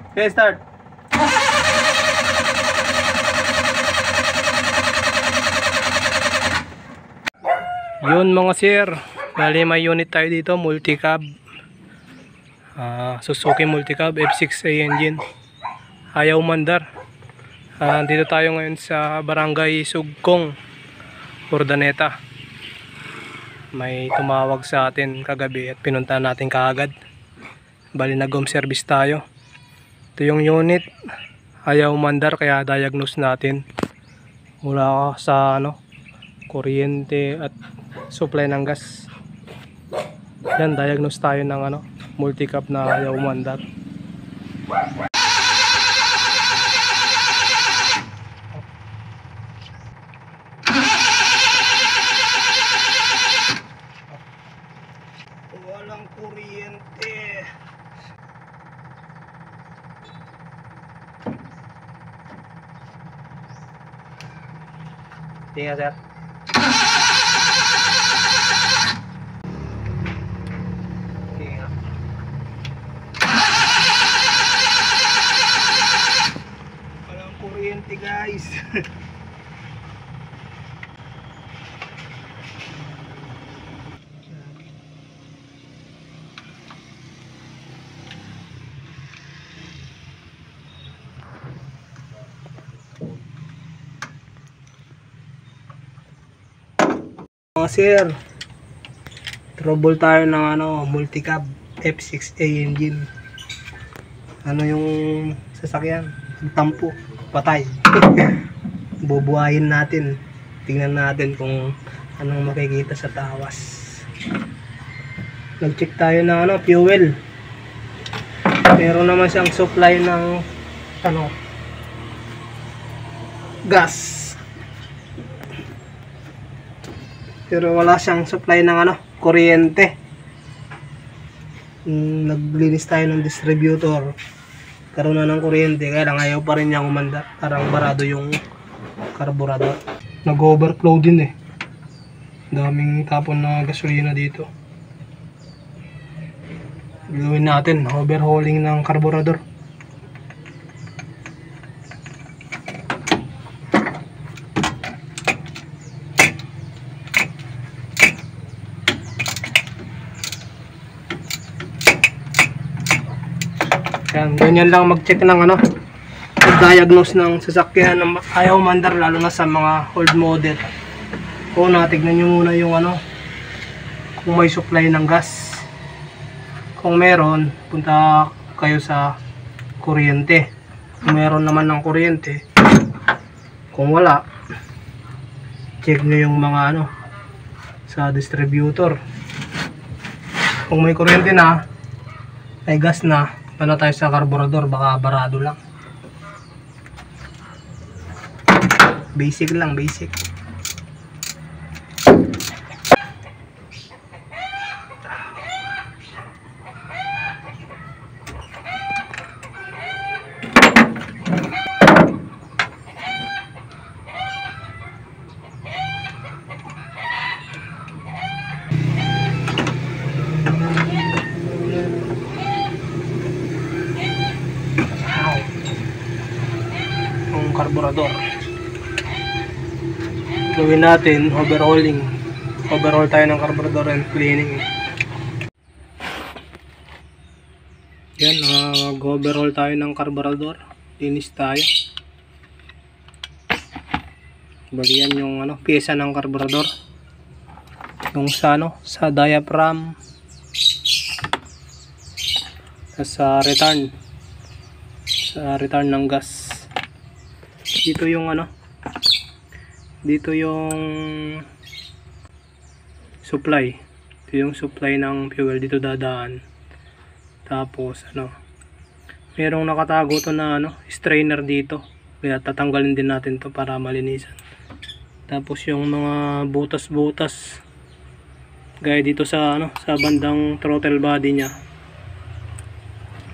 Okay, start. Yun mga sir, bali may unit tayo dito, multi-cab. Suzuki multi-cab F6A engine. Ayaw mandar. Dito tayo ngayon sa Barangay Sugkong, Urdaneta. May tumawag sa atin kagabi at pinunta natin kaagad. Bali nag-home service tayo. Ito yung unit, ayaw mandar, kaya diagnose natin. Wala sa kuryente at supply ng gas. Yan, diagnose tayo ng multi-cab na ayaw mandar. Walang kuryente. Tingnan sir. Walang kuryente guys. Mga sir, trouble tayo ng multi-cab F6A engine. Yung sasakyan, tampo, patay. Bubuhayin natin. Tingnan natin kung anong makikita sa tawas. Nag-check tayo ng fuel. Meron naman siyang supply ng gas. Pero wala siyang supply ng kuryente. Naglinis tayo ng distributor, karoon na ng kuryente, kaya lang ayaw pa rin niya umandar. Parang barado yung carburetor. Nag-overflow din daming tapon na gasolina dito. Gawin natin overhauling ng carburetor. Yan, ganyan lang mag-check ng mag-diagnose ng sasakyan na ayaw mandar, lalo na sa mga old model. Tignan nyo muna yung kung may supply ng gas. Kung meron, punta kayo sa kuryente. Kung meron naman ng kuryente, kung wala, check nyo yung mga sa distributor. Kung may kuryente na, may gas na, na tayo sa carburetor, baka barado lang. Basic lang, basic. Carburetor. Gawin natin overhauling. Overhaul tayo ng carburetor and cleaning. Yan, mag-overhaul tayo ng carburetor. Linis tayo. Bali yan yung pyesa ng carburetor. Yung sa diaphragm, sa return ng gas. Dito yung dito yung supply. Ito yung supply ng fuel, dito dadaan. Tapos merong nakatago to na strainer dito, kaya tatanggalin din natin to para malinisan. Tapos yung mga butas-butas gaya dito sa sa bandang throttle body nya,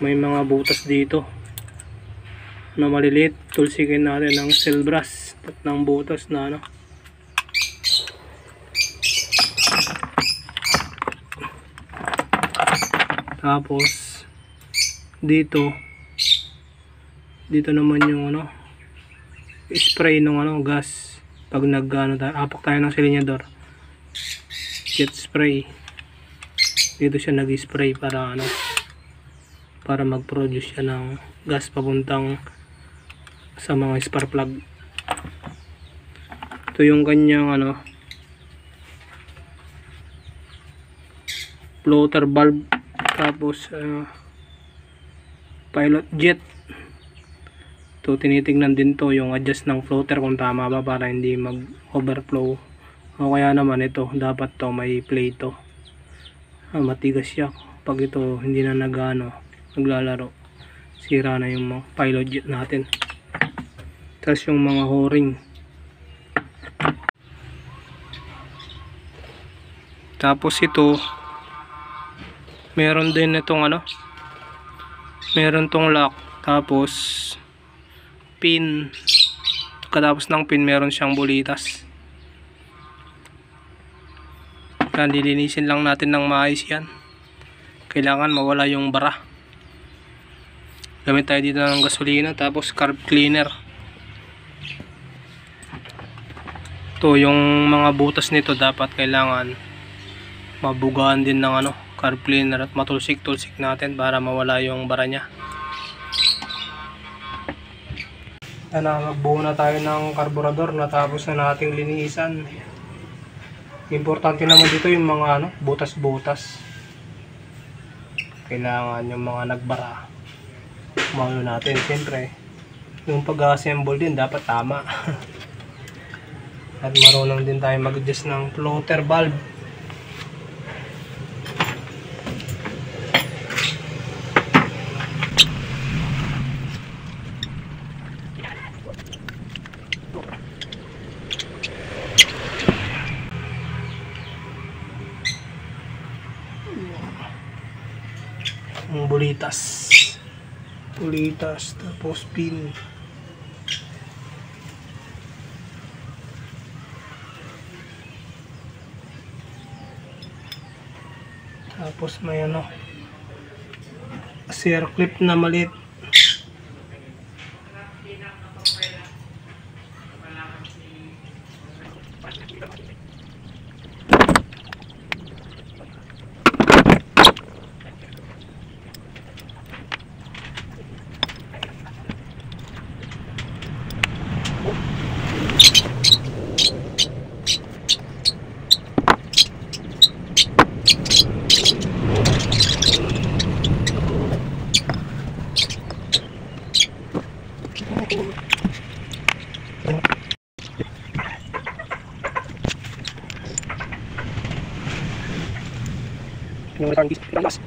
may mga butas dito na maliliit. Tulsikin natin ng steel brass at ng butas na Tapos dito dito naman yung ano, spray ng ano, gas. Pag apak tayo ng silinyador, jet spray. Dito siya nag-spray para ano, para mag-produce siya ng gas papuntang sa mga spark plug. Ito yung kanyang ano, floater valve, tapos pilot jet. Ito tinitingnan din to yung adjust ng floater kung tama ba para hindi mag overflow, o kaya naman ito dapat to may plate to. Matigas siya, pag ito hindi na naglalaro, sira na yung mga pilot jet natin. Tapos yung mga o-ring, tapos ito meron din itong ano, meron tong lock, tapos pin, katapos ng pin meron siyang bulitas. Yan, lilinisin lang natin ng maayos yan. Kailangan mawala yung bara. Gamit tayo dito ng gasolina, tapos carb cleaner. Ito yung mga butas nito, dapat kailangan mabugaan din ng ano, carb cleaner, at matulsik-tulsik natin para mawala yung bara nya. Magbuo na tayo ng karburador, natapos na nating linisan. Importante naman dito yung mga ano, butas-butas. Kailangan yung mga nagbara umano natin. Siyempre yung pag-assemble din dapat tama. At marunong din tayo mag-adjust ng floater valve. Ang bulitas, tapos pin. Tapos may ano, circlip na maliit. Yung return disc, pinanglas.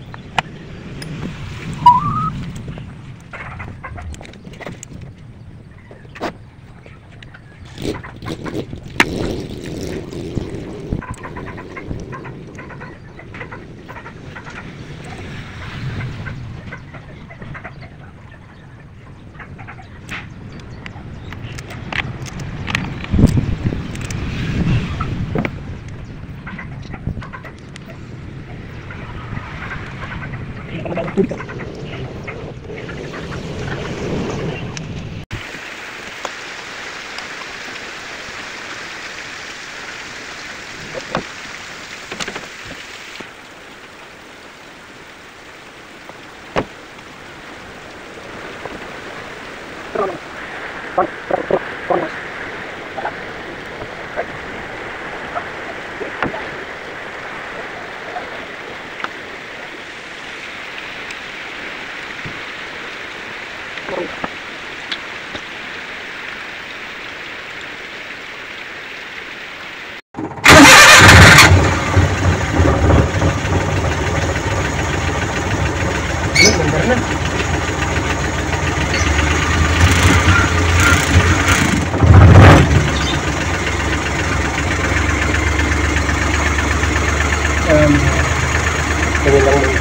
Ganyan lang mo.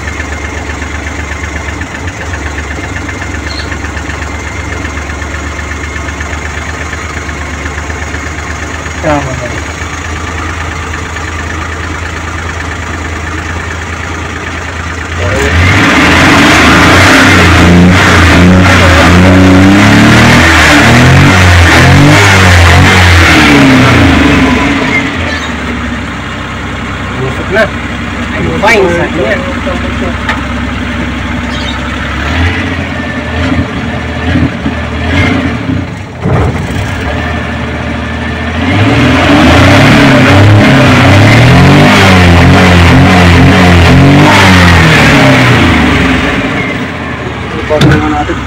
nga natin.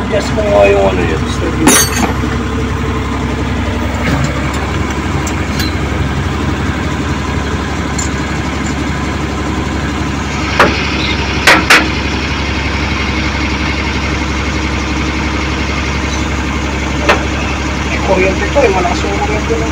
Adjust ko nga yung ano yun. Kuryente to eh, malakas yung kuryente na.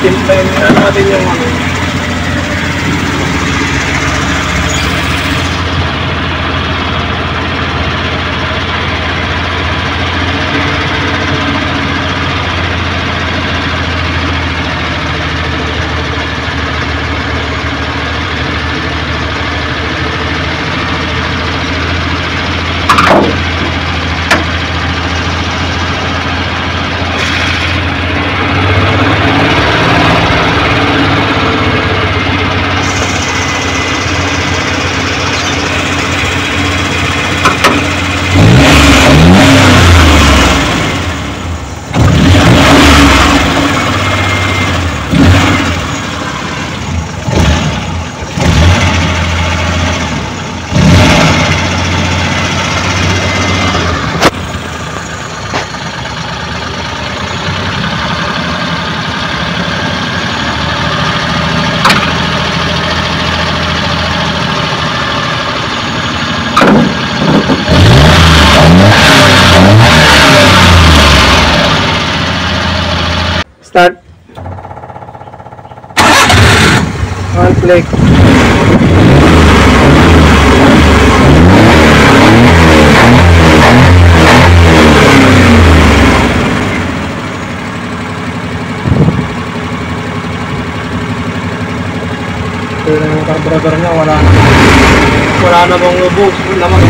Timplayin na natin yung ano. Start. One click. Ito yung carburetor niya, wala na bang lubog, laman.